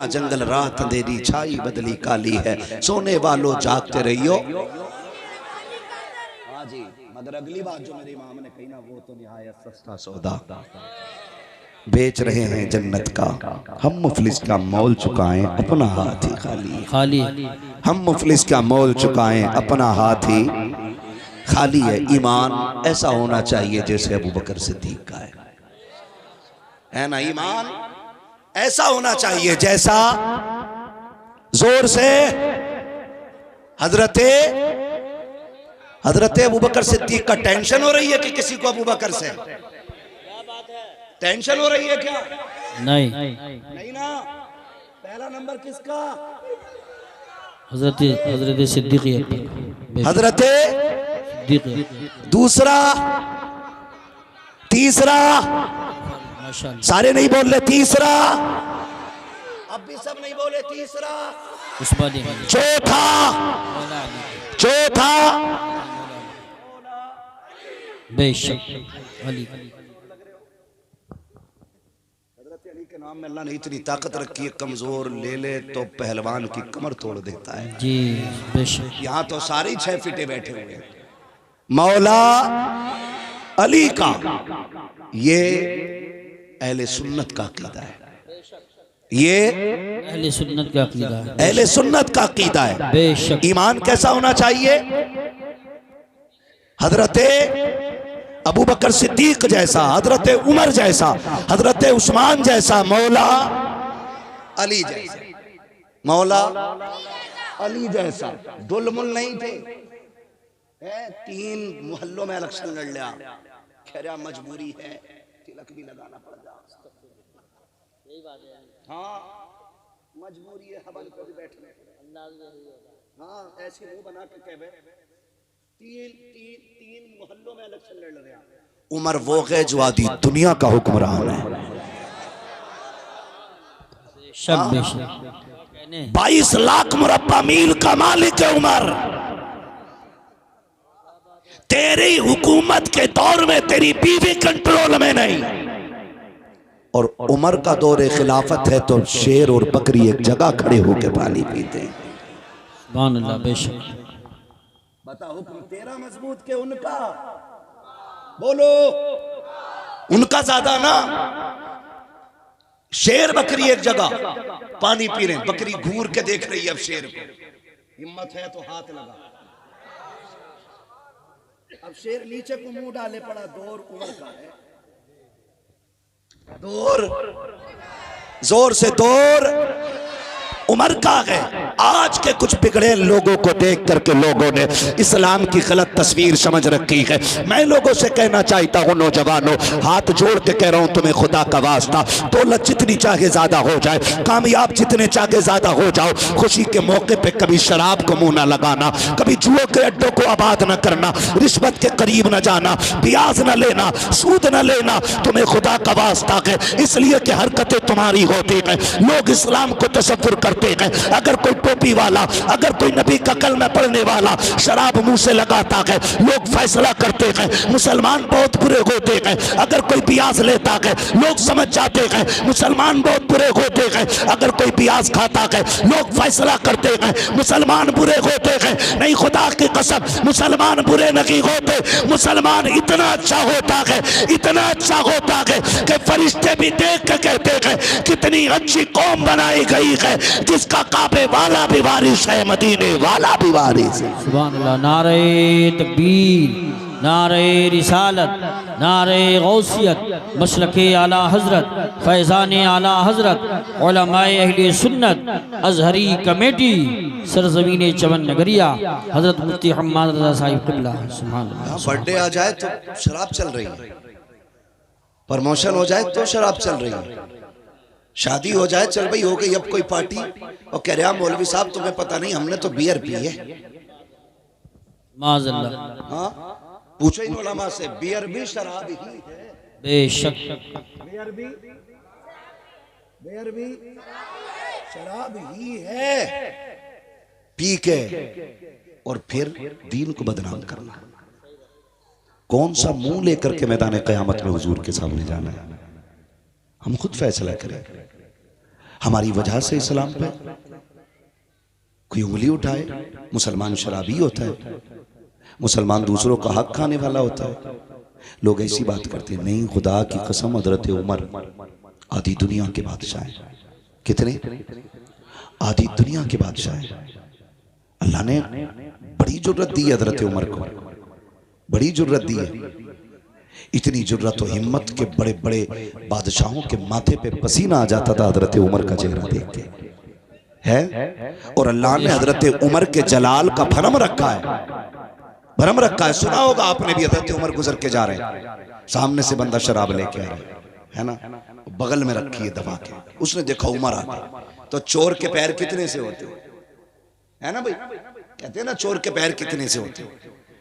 जंगल रात अंधेरी छाई बदली काली है, सोने वालों जागते रहियो। हाँ जी, मगर अगली बात जो मेरे इमाम ने कही ना, वो तो निहायत सस्ता सौदा। बेच रहे हैं जन्नत का हम, मुफलिस का मोल चुकाएं अपना हाथ ही खाली खाली। हम मुफलिस का मोल चुकाएं अपना हाथ ही खाली है। ईमान ऐसा होना चाहिए जैसे अबू बकर सिद्दीक का है ना। ईमान ऐसा होना चाहिए जैसा, जोर से हजरते अबू बकर सिद्दीक का टेंशन हो रही है कि किसी को अबू बकर से टेंशन हो रही है क्या? नहीं ना। पहला नंबर किसका? हजरत सिद्दीक, हजरते दूसरा, तीसरा, सारे नहीं बोल रहे, तीसरा, अब भी सब नहीं बोले, तीसरा, चौथा, चौथा बेशक अली। हजरत अली के नाम में अल्लाह ने इतनी ताकत रखी है, कमजोर ले ले तो पहलवान की कमर तोड़ देता है जी बेशक। यहाँ तो सारे 6 फीटे बैठे हुए हैं। मौला अली का ये अहले सुन्नत का अकीदा है, ये अहले सुन्नत का अकीदा है, अहले सुन्नत का अकीदा है। बेशक। ईमान कैसा होना चाहिए? हजरत अबू बकर सिद्दीक जैसा, हजरत उमर जैसा, हजरत उस्मान जैसा, मौला अली जैसा, मौला अली जैसा। दुलमुल नहीं थे, 3 मोहल्लों में इलेक्शन लड़ लिया, खैर मजबूरी है, तिलक भी लगाना पड़ जाए। हाँ मजबूरी है, हवन को भी बैठने। हाँ ऐसे मुंह बना के कह, 3 मोहल्लों में इलेक्शन लड़ रहे हैं। उमर वो है जो आदि दुनिया का हुक्मरान है। 22 लाख मुरब्बा मील का मालिक है उमर। तेरी हुकूमत के दौर में तेरी बीवी कंट्रोल में नहीं, और उमर का दौर खिलाफत है तो शेर और बकरी एक जगह खड़े होकर पानी पीते हैं। बेशक। बता हुक्म तेरा मजबूत के उनका? बोलो, उनका ज्यादा ना। शेर बकरी एक जगह पानी पी रहे, बकरी घूर के देख रही है। अब शेर को हिम्मत है तो हाथ लगा। अब शेर नीचे को मुंह डाले पड़ा, दौर उमर का है। दौर जोर से दौर उमर का है। आज के कुछ बिगड़े लोगों को देख करके लोगों ने इस्लाम की गलत तस्वीर समझ रखी है। मैं लोगों से कहना चाहता हूँ, नौजवानों, हाथ जोड़ के कह रहा हूँ तुम्हें खुदा का वास्ता, दौलत जितनी चाहे ज्यादा हो जाए, कामयाब जितने चाहे ज्यादा हो जाओ, खुशी के मौके पे कभी शराब को मुंह न लगाना, कभी जुए के अड्डों को आबाद न करना, रिश्वत के करीब न जाना, ब्याज न लेना, सूद न लेना, तुम्हें खुदा का वास्ता है। इसलिए कि हरकतें तुम्हारी होती हैं, लोग इस्लाम को तसव्वुर करते हैं। अगर कोई टोपी वाला, अगर कोई नबी का कलमा पढ़ने वाला शराब मुंह से लगाता है, लोग फैसला करते हैं मुसलमान बहुत बुरे होते हैं। अगर कोई ब्याज लेता है, लोग समझ जाते हैं मुसलमान बहुत बुरे होते हैं। अगर कोई ब्याज खाता है, लोग फैसला करते हैं मुसलमान बुरे होते हैं। नहीं, खुदा की कसम, मुसलमान बुरे नहीं होते। मुसलमान इतना अच्छा होता है, इतना अच्छा होता है कि फरिश्ते भी देख के कहते हैं कितनी अच्छी कौम बनाई गई है, जिसका काबे वाला भी वारिस है, मदीने वाला भी वारिस है। सुभान अल्लाह। नारे तकबीर, नारे रिसालत, नारे गौसियत, मसलके आला हजरत, फैज़ान आला हजरत, उलमाए अहले सुन्नत, अजहरी कमेटी, सरजमीन चमन नगरिया, हजरत मुफ्ती हम्माद रज़ा साहिब क़िबला। सुभान अल्लाह। बर्थडे आ जाए तो शराब चल रही है, प्रमोशन हो जाए तो शराब चल रही है, शादी हो जाए, चल भाई हो गई अब कोई पार्टी, और कह रहा मौलवी साहब तुम्हें पता नहीं हमने तो बियर पी है। माज़अल्लाह। हाँ पूछो इन उलमा से, बियर भी शराब ही है। बेशक। बियर भी शराब ही है। पी के और फिर दीन को बदनाम करना। कौन सा मुंह लेकर के मैदान क़यामत में हुजूर के सामने जाना है? हम खुद फैसला करें। हमारी वजह से इस्लाम पे कोई उंगली उठाए, मुसलमान शराबी होता है, मुसलमान दूसरों का हक खाने वाला होता है। लोग ऐसी बात करते हैं। नहीं, खुदा की कसम, हजरत उमर आधी दुनिया के बादशाह हैं। कितने? आधी दुनिया के बादशाह हैं। अल्लाह ने बड़ी जुर्रत दी हजरत उमर को, बड़ी जुर्रत दी है। इतनी जुर्रत और हिम्मत के बड़े बड़े बादशाहों के माथे पे पसीना आ जाता था हजरत उमर का चेहरा देख के, है। और अल्लाह ने हजरत उमर के जलाल का भरम रखा है, भरम रखा है। सुना होगा आपने भी, हजरत उमर गुजर के जा रहे हैं, सामने से बंदा शराब लेके आ रहा है ना, बगल में रखी है दबा के। उसने देखा उमर आ गए, तो चोर के पैर कितने से होते है ना भाई, कहते हैं ना चोर के पैर कितने से होते।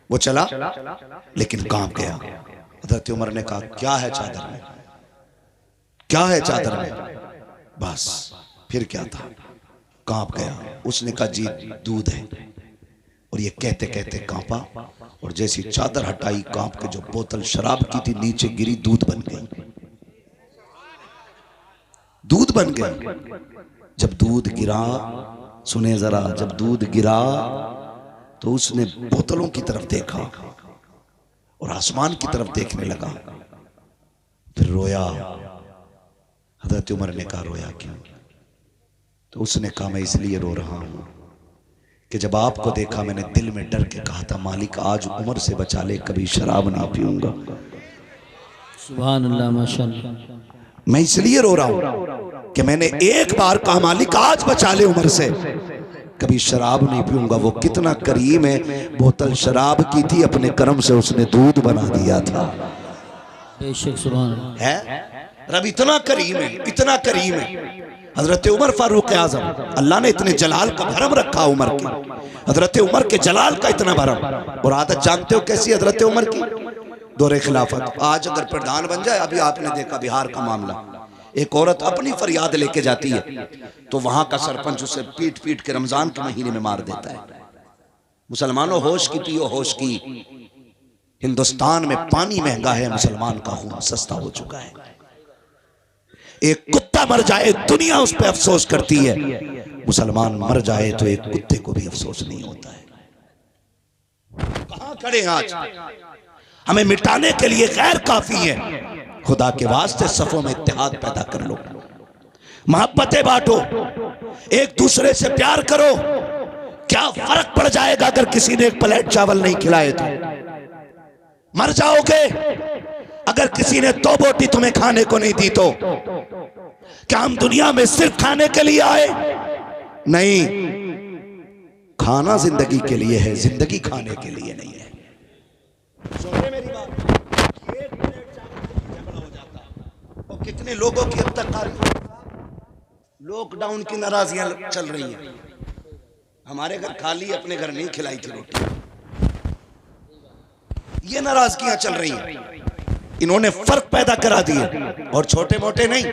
वो चला लेकिन कांप गया। हजरत उमर ने कहा, क्या है चादर में, क्या है चादर में? बस फिर क्या था, कांप गया। उसने कहा, जी दूध है। और ये कहते कहते कांपा, और जैसी चादर हटाई, कांप के जो बोतल शराब की थी नीचे गिरी, दूध बन गई, दूध बन गई। जब दूध गिरा, सुने जरा, जब दूध गिरा तो उसने बोतलों की तरफ देखा और आसमान की तरफ देखने लगा, फिर रोया। हजरत उमर ने कहा, रोया क्यों? तो उसने कहा, मैं इसलिए रो रहा हूं कि जब आपको देखा मैंने दिल में डर के कहा था, मालिक आज उमर से बचा ले, कभी शराब ना पीऊंगा। सुभान अल्लाह, माशाअल्लाह। मैं इसलिए रो रहा हूं कि मैंने एक बार कहा, मालिक आज बचा ले उमर से, कभी शराब नहीं पीऊंगा। वो कितना करीम है, बोतल शराब की थी, अपने कर्म से उसने दूध बना दिया था। बेशक सुभान अल्लाह है, रब इतना करीम है, इतना करीम है। हजरत उमर फारूक आजम, अल्लाह ने इतने जलाल का भरम रखा उमर की, हजरत उमर के जलाल का इतना भरम। और आदत जानते हो कैसी हजरत उमर की? दौरे खिलाफत। आज अगर प्रधान बन जाए, अभी आपने देखा बिहार का मामला, एक औरत अपनी फरियाद लेके जाती है तो वहां का सरपंच उसे पीट पीट के रमजान के महीने में मार देता है। मुसलमानों, होश की पियो, होश की। हिंदुस्तान में पानी महंगा है, मुसलमान का खून सस्ता हो चुका है। एक कुत्ता मर जाए दुनिया उस पर अफसोस करती है, मुसलमान मर जाए तो एक कुत्ते को भी अफसोस नहीं होता है। कहां खड़े हैं आज? हमें मिटाने के लिए गैर काफी है। खुदा के वास्ते सफों में इत्तेहाद पैदा कर लो, मोहब्बतें बांटो, एक दूसरे से प्यार करो। क्या फर्क पड़ जाएगा अगर किसी ने एक प्लेट चावल नहीं खिलाए तो? मर जाओगे। अगर किसी ने 2 बोटी तुम्हें खाने को नहीं दी तो? क्या हम दुनिया में सिर्फ खाने के लिए आए? नहीं, खाना जिंदगी के लिए है, जिंदगी खाने के लिए नहीं है। सुनिए मेरी बात, एक प्लेट चावल झगड़ा हो जाता। और कितने लोगों की अब तक लॉकडाउन की नाराजियां चल रही हैं। हमारे घर खाली, अपने घर नहीं खिलाई थी रोटी, ये नाराजगियां चल रही हैं। इन्होंने फर्क पैदा करा दिए, और छोटे मोटे नहीं,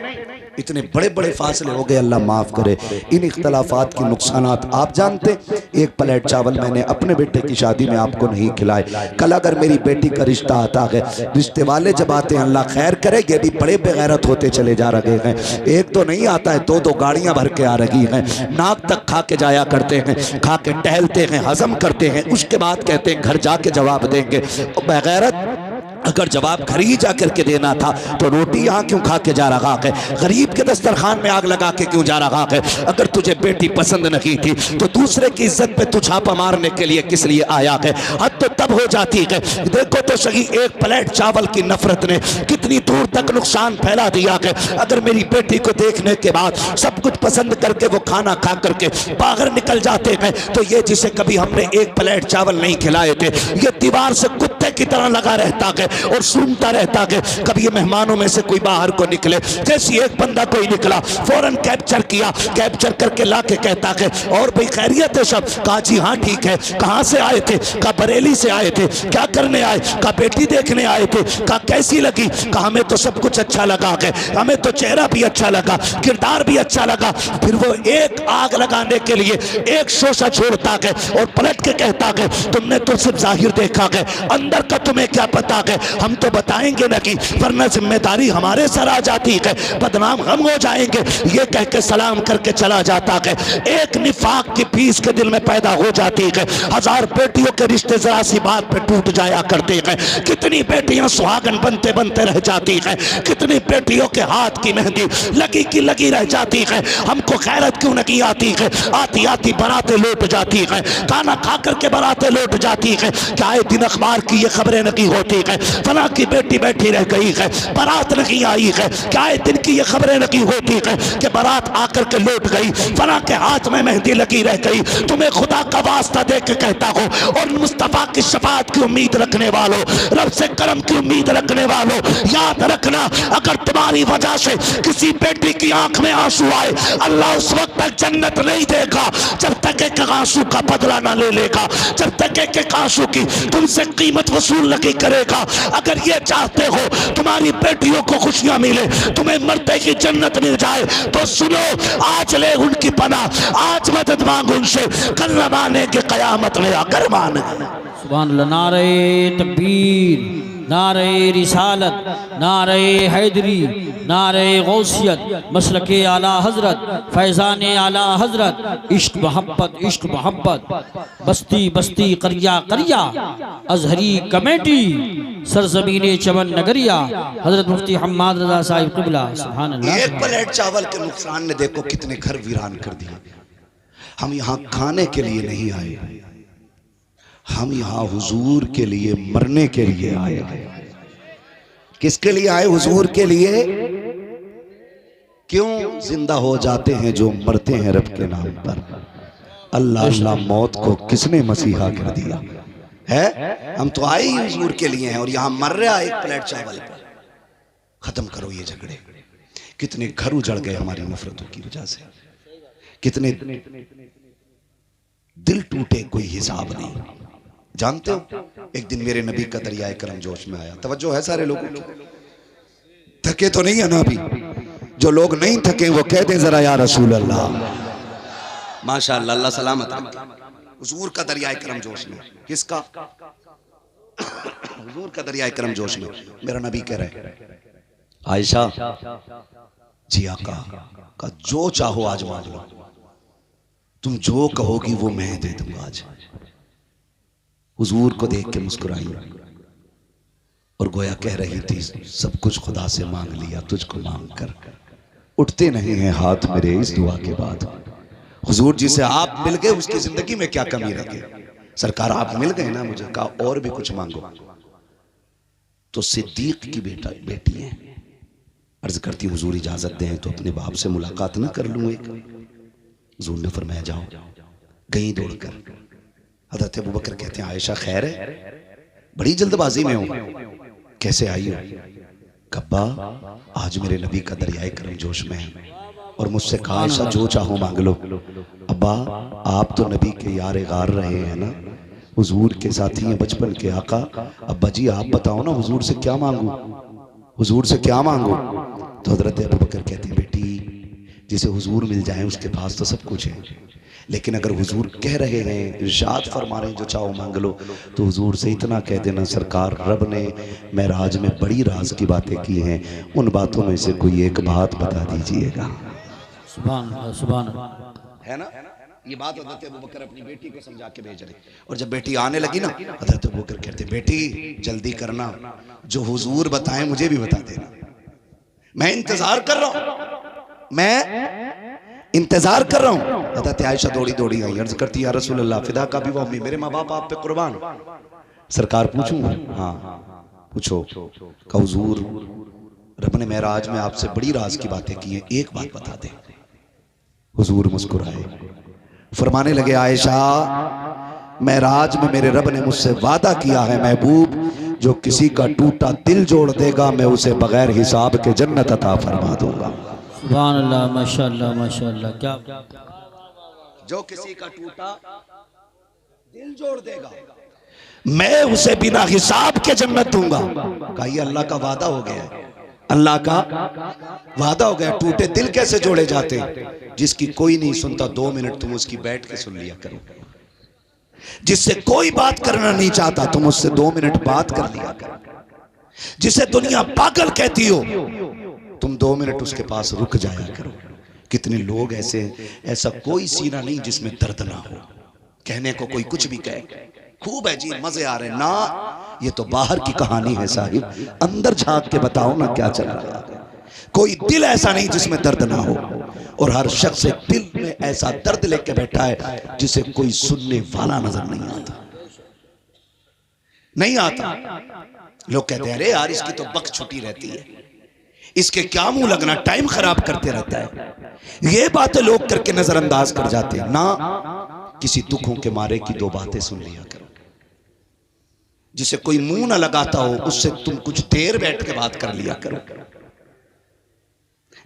इतने बड़े बड़े फासले हो गए। अल्लाह माफ करे। इन इख्तलाफात के नुकसानात आप जानते। एक प्लेट चावल मैंने अपने बेटे की शादी में आपको नहीं खिलाए, कल अगर मेरी बेटी का रिश्ता आता है, रिश्ते वाले जब आते हैं, अल्लाह खैर करे, ये भी बड़े बेगैरत होते चले जा रहे हैं। एक तो नहीं आता है, 2-2 गाड़ियां भर के आ रही हैं, नाक तक खा के जाया करते हैं, खा के टहलते हैं, हजम करते हैं, उसके बाद कहते हैं घर जाके जवाब देंगे। बेगैरत, अगर जवाब घर ही जाकर के देना था तो रोटी यहाँ क्यों खा के जा रहा है? गरीब के दस्तरखान में आग लगा के क्यों जा रहा है? अगर तुझे बेटी पसंद नहीं थी तो दूसरे की इज्जत पे तू छापा मारने के लिए किस लिए आया है? हद तो तब हो जाती है। देखो तो सही, एक प्लेट चावल की नफरत ने कितनी दूर तक नुकसान फैला दिया है। अगर मेरी बेटी को देखने के बाद सब कुछ पसंद करके वो खाना खा करके बाहर निकल जाते हैं, तो ये जिसे कभी हमने एक प्लेट चावल नहीं खिलाए थे, ये दीवार से कुत्ते की तरह लगा रहता है और सूंघता रहता है। कभी ये मेहमानों में से कोई बाहर को निकले, जैसी एक बंदा कोई निकला, फौरन कैप्चर किया, कैप्चर करके लाके कहता है, और भाई खैरियत है सब? कहा जी हाँ ठीक है। कहां से आए थे? कहा बरेली से आए थे। क्या करने आए? कहा बेटी देखने आए थे। कहा कैसी लगी? कहा हमें तो सब कुछ अच्छा लगा है, हमें तो चेहरा भी अच्छा लगा, किरदार भी अच्छा लगा। फिर वो एक आग लगाने के लिए एक शोशा छोड़ता है और पलट के कहता है, तुमने तो सिर्फ जाहिर देखा है, अंदर का तुम्हें क्या पता है? हम तो बताएंगे ना कि वरना जिम्मेदारी हमारे सर आ जाती है, बदनाम हम हो जाएंगे, ये कह के सलाम करके चला जाता है। एक निफाक की फीस के दिल में पैदा हो जाती है। 1000 बेटियों के रिश्ते जरा सी बात पे टूट जाया करते हैं। कितनी बेटियां सुहागन बनते बनते रह जाती हैं, कितनी बेटियों के हाथ की मेहंदी लगी की लगी रह जाती है। हमको खैरत क्यों नहीं आती है? आती आती बारातें लौट जाती है, खाना खा करके बारातें लौट जाती है। क्या दिन अखबार की ये खबरें नहीं होती है, फला की बेटी बैठी रह गई है, बारात नहीं आई है। क्या दिन की ये खबरें नहीं होती है कि बारात आकर के लौट गई, फला के हाथ में मेहंदी लगी रह गई। तुम्हें खुदा का वास्ता दे के कहता हो और मुस्तफा की शफाअत की उम्मीद रखने वालों, रब से करम की उम्मीद रखने वालों, याद रखना अगर तुम्हारी वजह से किसी बेटी की आंख में आंसू आए, अल्लाह उस वक्त तक जन्नत नहीं देगा जब तक एक आंसू का बदला ना ले लेगा, जब तक एक आंसू की तुमसे कीमत वसूल नहीं करेगा। अगर ये चाहते हो तुम्हारी बेटियों को खुशियां मिले, तुम्हें मरते की जन्नत मिल जाए, तो सुनो, आज ले उनकी पनाह, आज मदद मांग उनसे, कल न माने के कयामत में आकर माने। सुभान अल्लाह। नारे तकबीर, नारे रिसालत, नारे हैदरी, नारे गौसियत, मसलके आला हजरत, फैज़ान आला हजरत, इश्क मोहब्बत, इश्क मोहब्बत, बस्ती बस्ती करिया करिया, अजहरी कमेटी, सरजमीने चमन नगरिया, हजरत मुफ्ती हम्माद रज़ा साहिब क़िबला। सुभान अल्लाह। एक प्लेट चावल के नुकसान ने देखो कितने घर वीरान कर दिए। हम यहाँ खाने के लिए नहीं आए, हम यहाँ हुजूर के लिए मरने के लिए आए हैं। किसके लिए आए? हुजूर के लिए। क्यों जिंदा हो जाते हैं जो मरते हैं रब के नाम पर। अल्लाह अल्लाह मौत को किसने मसीहा कर दिया है? हम तो आए ही हुजूर के लिए हैं और यहाँ मर रहा है एक प्लेट चावल पर। खत्म करो ये झगड़े। कितने घर उजड़ गए हमारी नफरतों की वजह से, कितने दिल टूटे, कोई हिसाब नहीं। जानते हो, एक दिन मेरे नबी का दरियाए करम जोश में आया। तवज्जो है सारे लोगों की? थके तो नहीं है ना अभी? जो लोग नहीं थके वो कह दे जरा या रसूल अल्लाह। माशाअल्लाह, अल्लाह सलामत रखे। हुजूर का दरियाए करम जोश में। किसका? हुजूर का दरियाए करम जोश में। मेरा नबी कह रहे, आयशा जी आका का जो चाहो आज मांग लो, तुम जो कहोगी वो मैं दे दूंगा आज। हुजूर को देख के मुस्कुराई और गोया कह रही थी, सब कुछ खुदा से मांग लिया, तुझको मांग कर उठते नहीं हैं हाथ मेरे इस दुआ के बाद। हुजूर जी से आप मिल गए, उसकी जिंदगी में क्या कमी रह गई? सरकार आप मिल गए ना, मुझे कहा और भी कुछ मांगो। तो सिद्दीक की बेटी है, अर्ज करती हुजूर इजाजत दें तो अपने बाप से मुलाकात ना कर लूं एक। हुजूर ने फरमाया जाओ। गई दौड़कर। हज़रत अबू बकर कहते हैं, आयशा खैर है? बड़ी जल्दबाजी में हूं। कैसे आई हो? कब्बा आज मेरे नबी का दरियाए करम जोश में है और मुझसे कहा आयशा जो चाहो मांग लो। अब्बा आप तो नबी के यार गार रहे हैं ना, हुजूर के साथी हैं बचपन के आका। अब्बा जी आप बताओ ना हुजूर से क्या मांगू, हुजूर से क्या मांगू? तो हजरत अबू बकर कहते हैं, बेटी जिसे हुजूर मिल जाए उसके पास तो सब कुछ है, लेकिन अगर हुजूर कह रहे हैं, इरशाद फरमा रहे हैं जो चाहो मांग लो, तो हुजूर से इतना कह देना, सरकार रब ने मेराज में बड़ी राज की बातें की हैं, उन बातों में से कोई एक बात बता दीजिएगा। सुभान अल्लाह, सुभान अल्लाह। है ना? ये बात हज़रत अबू बकर अपनी बेटी को समझा के भेज रहे। और जब बेटी आने लगी ना, हज़रत अबू बकर कहते, बेटी जल्दी करना, जो हुजूर बताएं मुझे भी बता देना, मैं इंतजार कर रहा हूं, मैं इंतजार कर रहा हूं। हज़रत आयशा दौड़ी दौड़ी आई, अर्ज करती या रसूल अल्लाह फिदा का भी वो अम्मी, मेरे माँ बाप आप पे कुर्बान। सरकार पूछूं? हाँ पूछो। का हुजूर रब ने मेराज में आपसे बड़ी राज की बातें की हैं, एक बात बता दे। हुजूर मुस्कुराए, फरमाने लगे, आयशा मेराज में मेरे रब ने मुझसे वादा किया है महबूब, जो किसी का टूटा दिल जोड़ देगा मैं उसे बगैर हिसाब के जन्नत अता फरमा दूंगा। सुभान अल्लाह, माशाअल्लाह माशाअल्लाह। क्या जो किसी का टूटा दिल जोड़ देगा मैं उसे बिना हिसाब के जन्नत दूंगा। कहा ये अल्लाह का वादा हो गया है, अल्लाह का वादा हो गया। टूटे दिल कैसे जोड़े जाते? जिसकी कोई नहीं सुनता 2 मिनट तुम उसकी बैठ के सुन लिया करो। जिससे कोई बात करना नहीं चाहता तुम उससे 2 मिनट बात कर लिया करो। जिसे दुनिया पागल कहती हो, तुम 2 मिनट उसके पास रुक जाया करो। कितने लोग ऐसे हैं, ऐसा कोई सीना नहीं जिसमें दर्द ना हो। कहने को कोई कुछ भी कहे, खूब है जी, मजे आ रहे ना, ये तो बाहर की कहानी है साहिब, अंदर झांक के बताओ ना क्या चल रहा है। कोई दिल ऐसा नहीं जिसमें दर्द ना हो, और हर शख्स दिल में ऐसा दर्द लेके बैठा है जिसे कोई सुनने वाला नजर नहीं आता, नहीं आता। लोग कहते हैं अरे यार इसकी तो बक छुट्टी रहती है, इसके क्या मुंह लगना, टाइम खराब करते रहता है। ये बातें लोग करके नजरअंदाज कर जाते हैं ना। किसी दुखों के मारे की 2 बातें सुन लिया करो। जिसे कोई मुंह ना लगाता हो उससे तुम कुछ देर बैठ के बात कर लिया करो,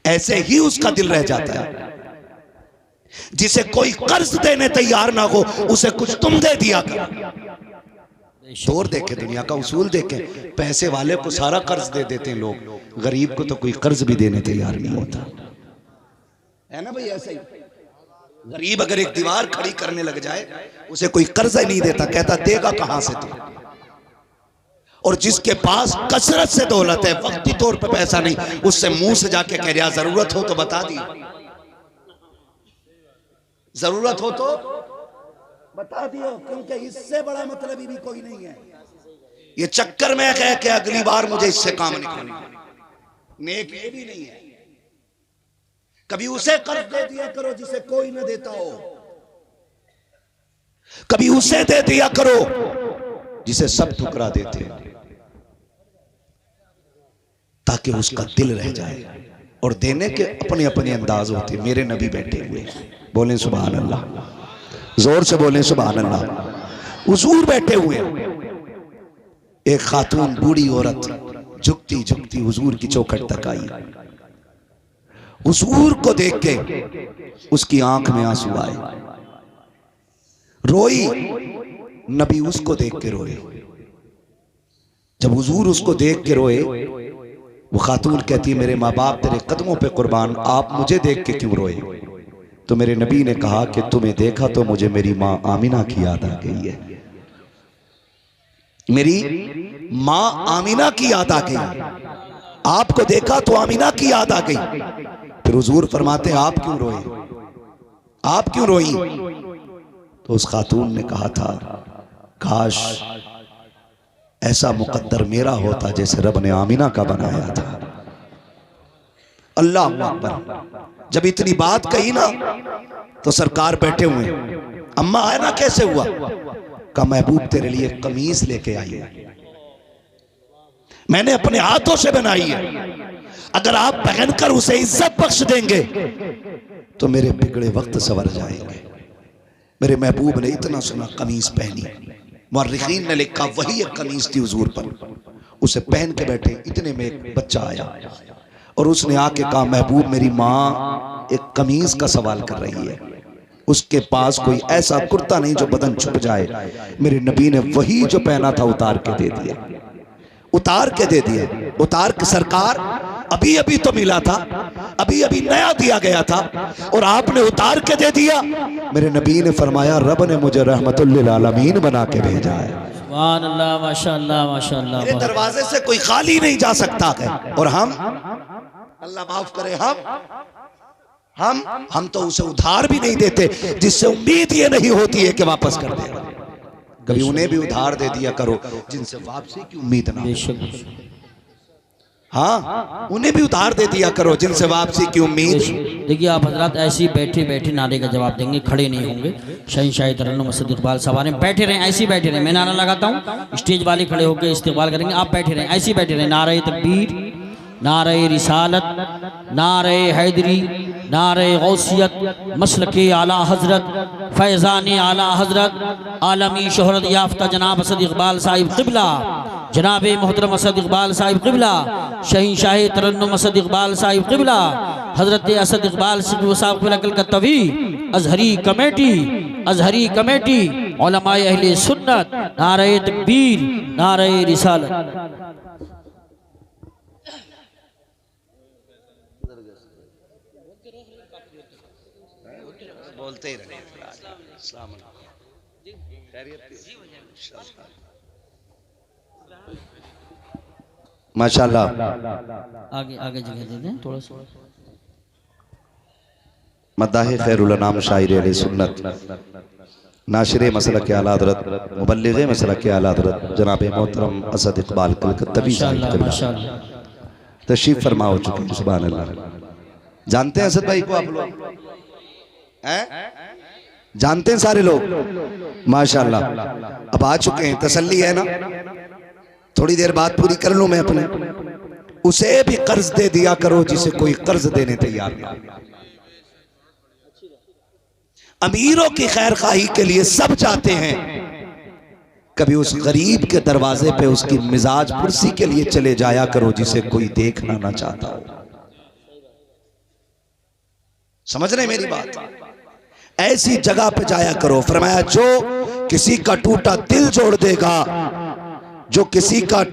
ऐसे ही उसका दिल रह जाता है। जिसे कोई कर्ज देने तैयार ना हो उसे कुछ तुम दे दिया करो। दौर देखे, दुनिया का उसूल देखे, पैसे वाले को सारा कर्ज दे देते हैं लोग, गरीब को तो कोई कर्ज भी देने तैयार नहीं होता है ना भाई। ऐसा ही गरीब अगर एक दीवार खड़ी करने लग जाए उसे कोई कर्ज ही नहीं देता, कहता देगा कहां से तू। और जिसके पास कसरत से दौलत है, वक्ती तौर पे पैसा नहीं, उससे मुंह से जाके कह रहा जरूरत हो तो बता दी, जरूरत हो तो बता दियो, क्योंकि इससे बड़ा मतलब भी कोई नहीं है। ये चक्कर में कह के अगली बार मुझे इससे काम निकालना, नेक ये भी नहीं है। कभी उसे कर्ज दे दिया करो जिसे कोई ना देता हो, कभी उसे दे दिया करो जिसे सब ठुकरा देते हैं, ताकि उसका दिल रह जाए। और देने के अपने अपने अंदाज होते। मेरे नबी बैठे हुए, बोले सुभान अल्लाह, जोर से बोले सुभान अल्लाह। हुजूर बैठे हुए, एक खातून बूढ़ी औरत झुकती झुकती हुजूर की चौखट तक आई। हुजूर को देख के उसकी आंख में आंसू आए, रोई। नबी उसको देख के रोए। जब हुजूर उसको देख के रोए, वो खातून कहती है मेरे माँ बाप तेरे कदमों पे कुर्बान, आप मुझे देख के क्यों रोए? तो मेरे नबी ने कहा कि तुम्हें देखा तो मुझे मेरी माँ आमिना की याद आ गई है, मेरी माँ आमिना की याद आ गई। आपको देखा तो आमिना की याद आ गई। फिर हुजूर फरमाते आप क्यों रोए, आप क्यों रोई? तो उस खातून ने कहा था काश ऐसा मुकद्दर मेरा होता जैसे रब ने आमिना का बनाया था। अल्लाह अकबर। जब इतनी बात कही ना तो सरकार बैठे हुए, अम्मा है ना कैसे हुआ? का महबूब तेरे लिए कमीज लेके आई है, मैंने अपने हाथों से बनाई है, अगर आप पहनकर उसे इज्जत बख्श देंगे तो मेरे बिगड़े वक्त संवर जाएंगे। मेरे महबूब ने इतना सुना कमीज पहनी, मुअर्रिखीन ने लिखा वही एक कमीज थी हुजूर पर, उसे पहन के बैठे। इतने में एक बच्चा आया और उसने आके कहा महबूब मेरी माँ एक कमीज का सवाल कर रही है, उसके पास कोई ऐसा कुर्ता नहीं जो बदन छुप जाए। मेरे नबी ने वही जो पहना था उतार के दे दिया, उतार के दे दिया। उतार के सरकार अभी अभी तो मिला था, अभी अभी नया दिया गया था और आपने उतार के दे दिया। मेरे नबी ने फरमाया रब ने मुझे रहमतुल लिल आलमीन बना के भेजा है। सुभान अल्लाह, माशाअल्लाह माशाअल्लाह। मेरे दरवाजे से कोई खाली नहीं जा सकता है। और हम, अल्लाह माफ करे, हम तो उसे उधार भी नहीं देते जिससे उम्मीद ये नहीं होती है कि वापस कर देगा। कभी उन्हें भी उधार दे दिया करो जिनसे वापसी की उम्मीद ना हो। हाँ, उन्हें भी उधार दे दिया करो जिनसे वापसी की उम्मीद। देखिए आप हजरात ऐसे ही बैठे बैठे नारे का जवाब देंगे, खड़े नहीं होंगे। शहंशाह तरन्नुम मसद इकबाल साहब बैठे रहें, ऐसे ही बैठे रहें। मैं नारा लगाता हूँ, स्टेज वाले खड़े होकर इस्तेमाल करेंगे, आप बैठे रहें, ऐसे ही बैठे रहें। नारे तकबीर, नारे रिसालत, नारे हैदरी, नारे गौसियत, मसलके आला हजरत, फैज़ान आला हजरत, आलमी शोहरत याफ्ता जनाब असद इकबाल साहिब क़िबला, जनाब मोहतरम असद इकबाल साहिब क़िबला, शहंशाह तरन्नुम असद इकबाल साहिब क़िबला, हजरत असद इकबाल साहिब क़िबला कलकत्तवी, अजहरी कमेटी, अजहरी कमेटी, उलमाए अहले सुन्नत, नारे तकबीर, नारे रिसालत। बोलते ही रहे। माशाल्लाह। आगे आगे जगह दे दें थोड़ा सा। मद्दाह खैरुल अनाम शायर अहले सुन्नत नाशिर मसलक के आला हज़रत मुबल्लिग़ मसलक के आला हज़रत जनाब मोहतरम असद इकबाल कलकत्तवी साहिब तशरीफ फरमा हो चुके हैं। सुभान अल्लाह। जानते हैं असद भाई को आप लोग? हैं? जानते हैं सारे लोग? माशाल्लाह। अब आ चुके हैं, तसल्ली है ना? थोड़ी देर बात पूरी कर लूं मैं अपने। उसे भी कर्ज दे दिया करो जिसे कोई कर्ज देने तैयार ना। अमीरों की खैर खाही के लिए सब जाते हैं, कभी उस गरीब के दरवाजे पे उसकी मिजाज पुरसी के लिए चले जाया करो जिसे कोई देखना ना चाहता हो। समझ रहे मेरी बात? ऐसी जगह पे जाया करो। फरमाया जो किसी का टूटा दिल जोड़ देगा, जो किसी का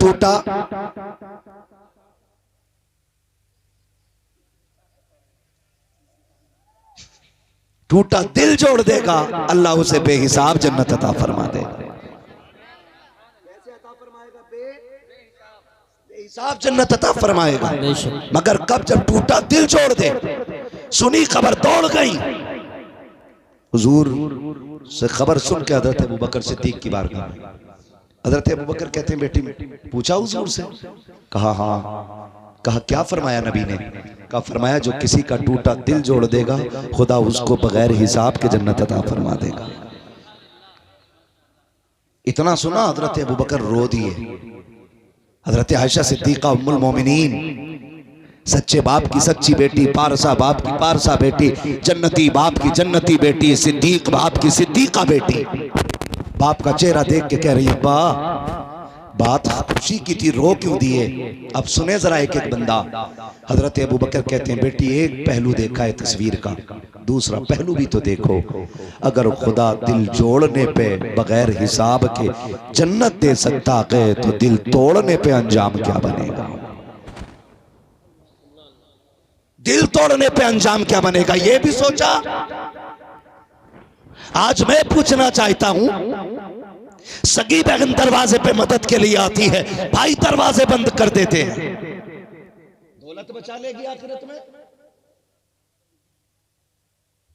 टूटा दिल जोड़ देगा, अल्लाह उसे बेहिसाब जन्नत अता फरमा देगा। बेहिसाब जन्नत अता फरमाएगा। मगर कब? जब टूटा दिल जोड़ दे। सुनी खबर, दौड़ गई हुजूर से खबर सुन के हजरत अबू बकर सिद्दीक की बारगाह में। हजरत अबू बकर कहते हैं बेटी पूछा हुजूर से? कहा हाँ। कहा क्या फरमाया नबी ने? कहा फरमाया जो किसी का टूटा दिल जोड़ देगा खुदा उसको बगैर हिसाब के जन्नत अता फरमा देगा। इतना सुना हजरत अबू बकर रो दिए। हजरत आयशा सिद्दीका उम्मुल मोमिनीन, सच्चे बाप की सच्ची बेटी, पारसा बाप की पारसा बेटी, जन्नती बाप की जन्नती बेटी, सिद्दीक बाप की सिद्दीका बेटी, बाप का चेहरा देख के कह रही है अब्बा बात खुशी की थी, रो क्यों दिए? अब सुने जरा एक एक बंदा। हजरत अबू बकर कहते हैं बेटी एक पहलू देखा है तस्वीर का, दूसरा पहलू भी तो देखो। अगर खुदा दिल जोड़ने पे बगैर हिसाब के जन्नत दे सकता है तो दिल तोड़ने पे अंजाम क्या बनेगा? दिल तोड़ने पे अंजाम क्या बनेगा, ये भी सोचा? आज मैं पूछना चाहता हूं, सगी बहन दरवाजे पे मदद के लिए आती है, भाई दरवाजे बंद कर देते हैं। दौलत बचा लेगी आखिरत में?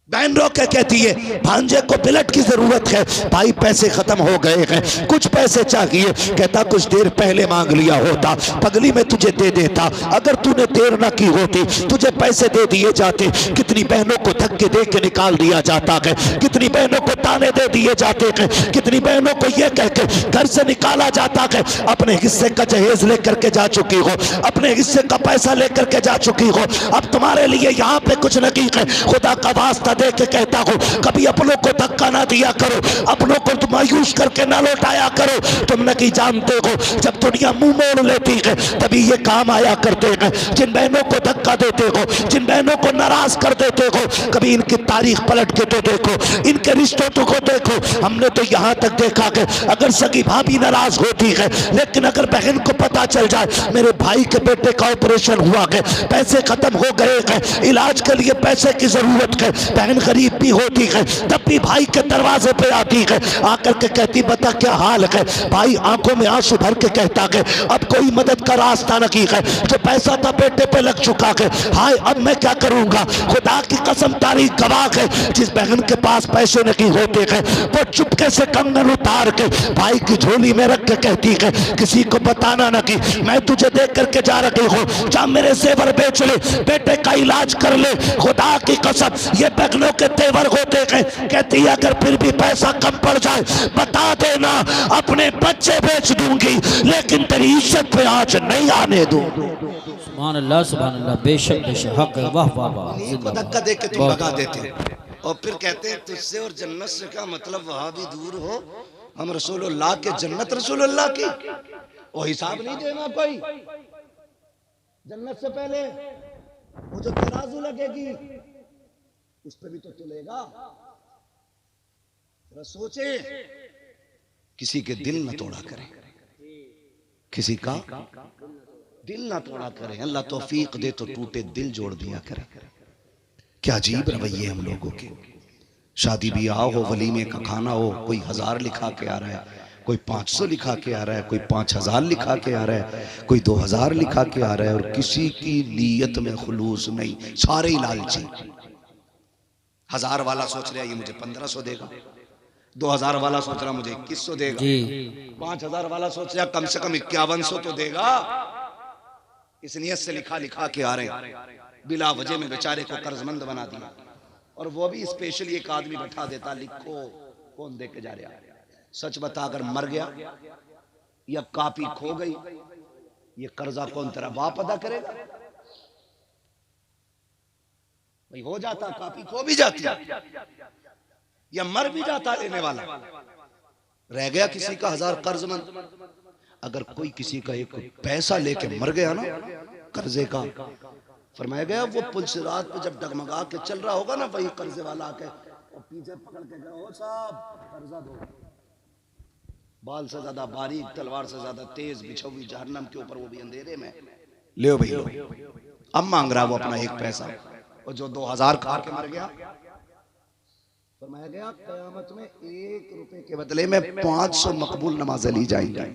बहन रो के कहती है भांजे को बिलट की जरूरत है, भाई पैसे खत्म हो गए हैं, कुछ पैसे चाहिए। कहता कुछ देर पहले मांग लिया होता, पगली में तुझे दे देता, अगर तूने देर ना की होती तुझे पैसे दे दिए जाते। कितनी बहनों को धक्के दे के निकाल दिया जाता है, कितनी बहनों को ताने दे दिए जाते हैं, कितनी बहनों को यह कह के घर से निकाला जाता है अपने हिस्से का जहेज लेकर के जा चुकी हो, अपने हिस्से का पैसा लेकर के जा चुकी हो, अब तुम्हारे लिए यहाँ पे कुछ नहीं है। खुदा का वास्ता देख के कहता हूं कभी अपनों को धक्का ना दिया करो, अपनों को तुम मायूस करके ना लौटाया करो। तुम नहीं जानते हो जब दुनिया मुंह मोड़ लेती है तभी ये काम आया करते हैं। जिन बहनों को धक्का देते हो, जिन बहनों को नाराज कर देते हो, कभी इनकी तारीख पलट के तो देखो, इनके रिश्तों को देखो। हमने तो यहां तक देखा कि अगर सगी भाभी नाराज होती है, लेकिन अगर बहन को पता चल जाए मेरे भाई के बेटे का ऑपरेशन हुआ है, पैसे खत्म हो गए हैं, इलाज के लिए पैसे की जरूरत है, बहन गरीब भी होती है, तब भी भाई के दरवाजे पे आती है, आकर के कहती बता क्या हाल है। भाई आंखों में आंसू भर के कहता है अब कोई मदद का रास्ता नहीं है, जो पैसा था बेटे पे लग चुका है, हाय अब मैं क्या करूंगा। खुदा की कसम तारीख गवाह है, जिस बहन के पास पैसे नहीं होते हैं वो चुपके से कंगन उतार के भाई की झोली में रख के कहती है किसी को बताना नहीं, मैं तुझे देख करके जा रही हूँ, जा मेरे जेवर बेच ले, बेटे का इलाज कर ले। खुदा की कसम ये बहनों के तेवर होते हैं। कहती है अगर फिर भी पैसा कम पड़ जाए बता देना, अपने बच्चे बेच दूंगी लेकिन तेरी इज्जत पे आंच नहीं आने दूं। सुभान अल्लाह, बेशक बेशक हक है। वाह वाह वाह। धक्का दे के तुम भगा देते हैं और फिर कहते हैं तुझसे और जन्नत से क्या मतलब, वहां भी दूर हो, हम रसूलुल्लाह के जन्नत रसूलुल्लाह की, वो हिसाब नहीं देना कोई। जन्नत से पहले वो जो तराजू लगेगी उस पर भी तो चलेगा। जरा सोचे, किसी के दिल न तोड़ा करें, किसी का दिल ना तोड़ा करें। अल्लाह तौफीक दे तो टूटे दिल जोड़ दिया करें। क्या अजीब रवैये हम लोगों के। शादी ब्याह हो, वलीमे का खाना हो, कोई 1000 लिखा के आ रहा है, कोई 500 लिखा के आ रहा है, कोई 5000 लिखा के आ रहा है, कोई 2000 लिखा के आ रहा है, और किसी की नीयत में खुलूस नहीं, सारे ही लालची। 1000 वाला सोच रहा है ये मुझे 1500 देगा, 2000 वाला सोच रहा मुझे 2100 देगा, 5000 वाला सोच रहा कम से कम 5100 तो देगा। इस नियत से लिखा लिखा के आ रहे हैं, बिला वजह में बेचारे को कर्जमंद बना दिया। और वो भी स्पेशली एक आदमी बैठा देता, लिखो कौन दे के जा रहा है। सच बता, अगर मर गया या कॉपी खो गई, ये कर्जा कौन तेरा बाप अदा करेगा? भाई हो जाता, कॉपी खो भी जाती या मर भी जाता लेने वाला, रह गया किसी का 1000 कर्जमंद। अगर कोई किसी का एक पैसा लेके मर गया ना कर्जे का, फरमाया गया वो पुल से रात पे जब डगमगा के चल रहा होगा ना, वही कर्जे वाला आके और पीछे पकड़ के गया, ओ साहब कर्जा दो। बाल से ज्यादा बारीक, तलवार से ज्यादा तेज, बिछी हुई जहन्नम के ऊपर, वो भी अंधेरे में। ले भाई लो, अब मांग रहा वो अपना एक पैसा। और जो 2000 खा के मर गया, फरमाया गया क़यामत में 1 रुपए के बदले में 500 मकबूल नमाजें ली जाएंगी।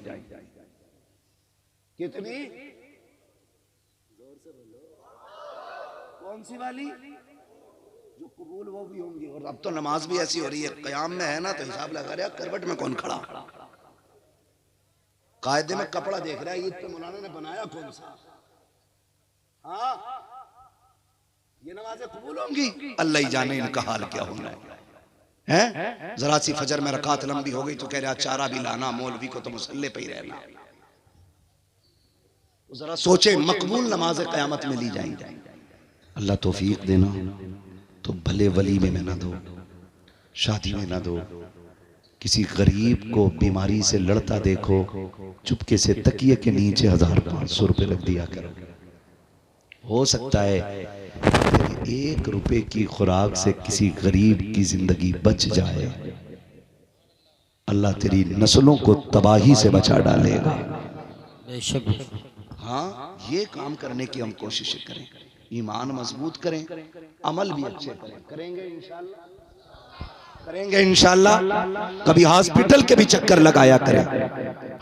कितनी? कौन सी वाली? जो कबूल वो भी होंगी। और अब तो नमाज भी ऐसी हो रही है, क़याम में है ना, तो हिसाब लगा रहा है करवट में कौन खड़ा, कायदे में कपड़ा देख रहा है, ईद पे मौलाना ने बनाया कौन सा। हाँ, ये नमाजें कबूल होंगी, अल्लाह ही जाने इनका हाल क्या होना है। जरा सी फजर में रकात लंबी हो गई तो कह रहा चारा भी लाना, मौलवी को तो मुसल्ले पे ही रहना। जरा सोचे, मकबूल नमाजें क़यामत में ली जाएंगी। अल्लाह तौफीक देना। तो भले वली में ना दो, शादी में ना दो, किसी गरीब को बीमारी से लड़ता देखो, चुपके से तकिए के नीचे 1500 रुपए रख दिया करो। हो सकता है तेरी 1 रुपए की खुराक से किसी गरीब की जिंदगी बच जाए, अल्लाह तेरी नस्लों को तबाही से बचा डालेगा। हाँ, ये काम करने की हम कोशिश करें, ईमान मजबूत करें, अमल भी अच्छे करें। करेंगे इंशाल्लाह, करेंगे इंशाल्लाह। कभी हॉस्पिटल के भी चक्कर लगाया करें,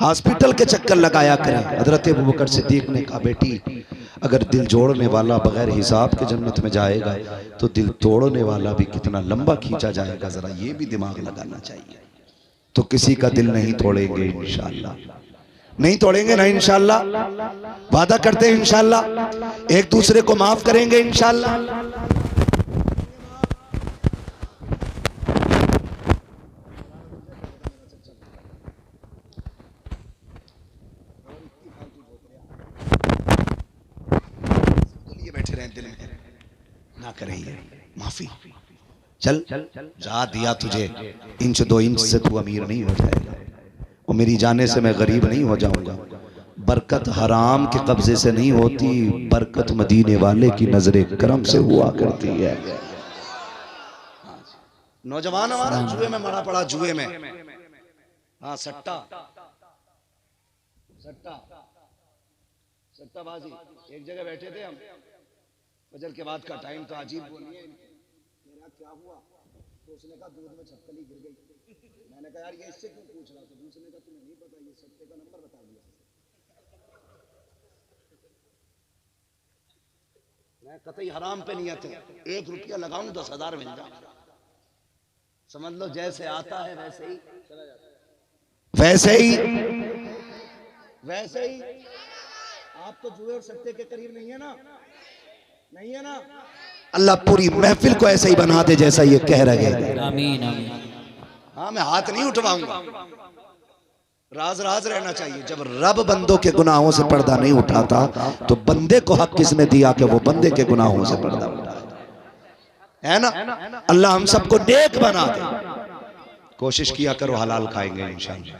हॉस्पिटल के चक्कर लगाया करें। हजरत अबू बकर सिद्दीक ने कहा, बेटी अगर दिल जोड़ने वाला बगैर हिसाब के जन्नत में जाएगा तो दिल तोड़ने वाला भी कितना लंबा खींचा जाएगा, जरा ये भी दिमाग लगाना चाहिए। तो किसी का दिल नहीं तोड़ेंगे इंशाल्लाह, नहीं तोड़ेंगे ना इंशाल्लाह, वादा करते हैं इंशाल्लाह। एक दूसरे को माफ करेंगे इंशाल्लाह। बैठे रहे दिल में ना करें ये माफी। चल जा दिया तुझे, 1-2 इंच से तू अमीर नहीं हो जाएगा, और मेरी जाने से मैं गरीब नहीं हो जाऊंगा। बरकत हराम के कब्जे से नहीं होती, बरकत मदीने वाले की नजरे करम से हुआ करती है। नौजवान हमारा जुए में मरा पड़ा, जुए में। हाँ, सट्टा सट्टा सट्टाबाजी। एक जगह बैठे थे हम, फजर के बाद का टाइम था, अजीब बोलिए मेरा क्या हुआ, तो उसने कहा दूध में छपकली गिर गई। मैंने कहा यार ये इससे क्यों पूछ रहा था, दूसरे ने कहा तुम्हें नहीं पता, ये सट्टे का नंबर बता दिया। मैं कतई हराम पे नियत है, 1 रुपया लगाऊं 10,000 मिल जाए, समझ लो जैसे आता है वैसे ही वैसे ही वैसे ही। आप तो जुए और सट्टे के करीब नहीं है ना, नहीं है ना। अल्लाह पूरी महफिल को ऐसा ही बना दे जैसा ये कह रहे हैं। आमीन आमीन। हाँ, मैं हाथ नहीं उठवाऊंगा, राज राज रहना चाहिए। जब रब बंदों के गुनाहों से पर्दा नहीं उठाता तो बंदे को हक किसने दिया कि वो बंदे के गुनाहों से पर्दा उठाए, है ना। अल्लाह हम सबको नेक बना दे। कोशिश किया करो, हलाल खाएंगे इंशाअल्लाह।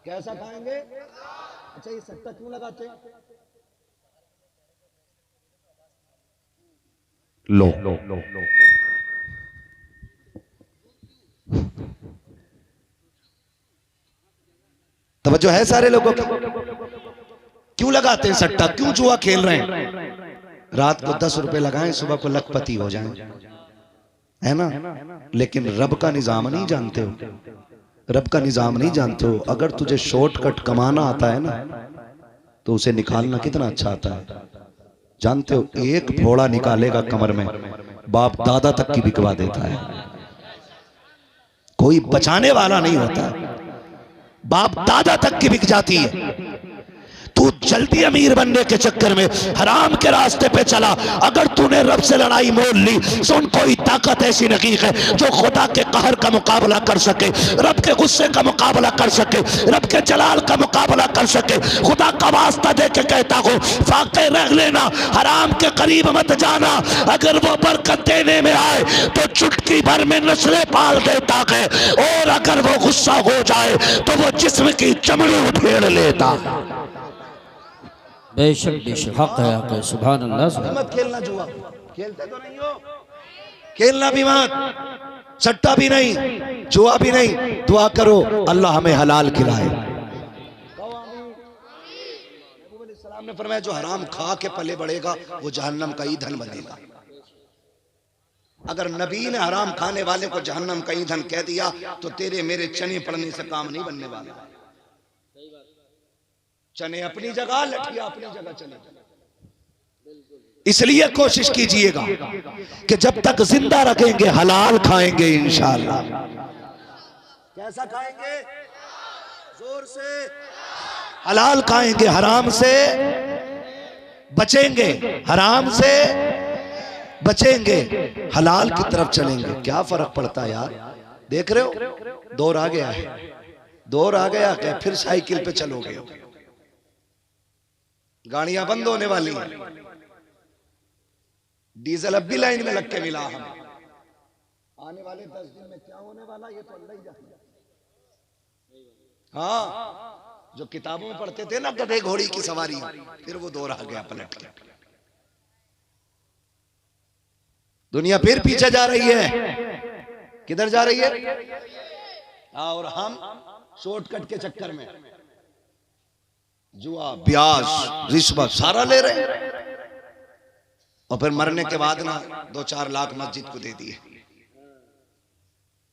कैसा खाएंगे? अच्छा, ये सट्टा क्यों लगाते हैं? लो तवज्जो है सारे लोगों की? क्यों लगाते हैं सट्टा, क्यों जुआ खेल रहे हैं? रात को 10 रुपए लगाएं, सुबह को लखपति हो जाएं, है ना। लेकिन रब का निजाम नहीं जानते हो। रब का निजाम नहीं जानते हो? अगर तुझे शॉर्टकट कमाना आता है ना तो उसे निकालना कितना अच्छा आता है। जानते हो, एक फोड़ा निकालेगा कमर में, बाप दादा तक की बिकवा देता है। कोई बचाने वाला नहीं होता, बाप दादा तक की बिक जाती है। तू जल्दी अमीर बनने के चक्कर में हराम के रास्ते पे चला। अगर तूने रब से लड़ाई मोल ली, सुन, कोई ताकत ऐसी नहीं है जो खुदा के कहर का मुकाबला कर सके, रब के गुस्से का मुकाबला कर सके, रब के जलाल का मुकाबला कर सके। खुदा का वास्ता दे के कहता हूँ, फाके रख लेना, हराम के करीब मत जाना। अगर वो बरकत देने में आए तो चुटकी भर में नस्लें पाल देता है, और अगर वो गुस्सा हो जाए तो वो जिस्म की चमड़ी उधेड़ लेता। बेशक बेशक हक है, सुभान अल्लाह। मत खेलना जुआ, खेलते तो नहीं हो, खेलना भी मत, सट्टा भी नहीं, जुआ भी नहीं। दुआ करो अल्लाह हमें हलाल खिलाए। सलाम ने फरमाया, जो हराम खा के पले बढ़ेगा वो जहन्नम का ईंधन बनेगा। अगर नबी ने हराम खाने वाले को जहन्नम का ईंधन कह दिया तो तेरे मेरे चने पड़ने से काम नहीं बनने वाला। चने अपनी जगह, लठिया अपनी जगह चले। इसलिए कोशिश कीजिएगा कि जब तक जिंदा रखेंगे हलाल खाएंगे इंशाअल्लाह। कैसा खाएंगे? जोर से हलाल खाएंगे, हराम से बचेंगे, हराम से बचेंगे, हलाल की तरफ चलेंगे। क्या फर्क पड़ता है यार? देख रहे हो, दौर आ गया है, दौर आ गया है, फिर साइकिल पे चलोगे। गाड़ियां बंद होने वाली हैं, डीजल अब भी लाइन में लग के मिला। हम आने वाले 10 दिन में क्या होने वाला ये तो अल्लाह ही जानता। हाँ, जो किताबों में पढ़ते थे ना गधे घोड़ी की सवारी, फिर वो दौर आ गया पलट के। दुनिया फिर पीछे जा रही है। किधर जा रही है? और हम शॉर्टकट के चक्कर में जुआ, ब्याज, रिश्वत सारा ले रहे हैं, और फिर मरने के बाद ना 2-4 लाख मस्जिद को दे दिए,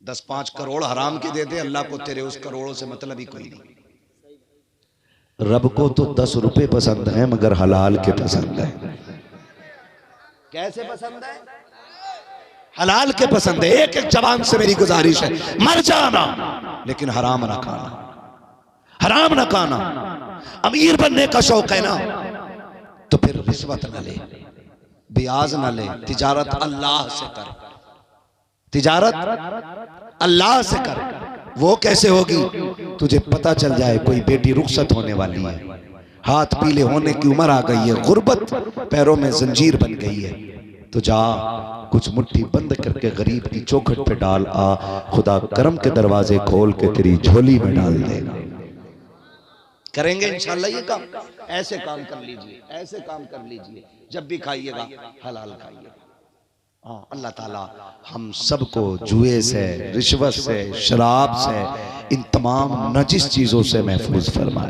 10-5 करोड़ हराम के दे दे। अल्लाह को तेरे उस करोड़ों से मतलब ही कोई नहीं। रब को तो 10 रुपए पसंद है मगर हलाल के पसंद है। कैसे पसंद है? हलाल के पसंद है। एक एक जवान से मेरी गुजारिश है, मर जाना लेकिन हराम ना खाना, हराम ना खाना। अमीर बनने का शौक है ना तो फिर रिश्वत न ले, ब्याज न ले, तिजारत अल्लाह से कर, तिजारत अल्लाह से कर। वो कैसे होगी? तुझे पता चल जाए कोई बेटी रुखसत होने वाली है, हाथ पीले होने की उम्र आ गई है, गुर्बत पैरों में जंजीर बन गई है, तो जा कुछ मुट्ठी बंद करके गरीब की चौखट पे डाल आ, खुदा करम के दरवाजे खोल के तेरी झोली में डाल देगा। करेंगे इंशाल्लाह ये काम। ऐसे काम कर लीजिए, ऐसे काम कर लीजिए, जब भी खाइएगा हलाल खाइएगा। हाँ, अल्लाह ताला हम सबको जुए से, रिश्वत से, शराब से, इन तमाम नजिस चीजों से महफूज फरमाए।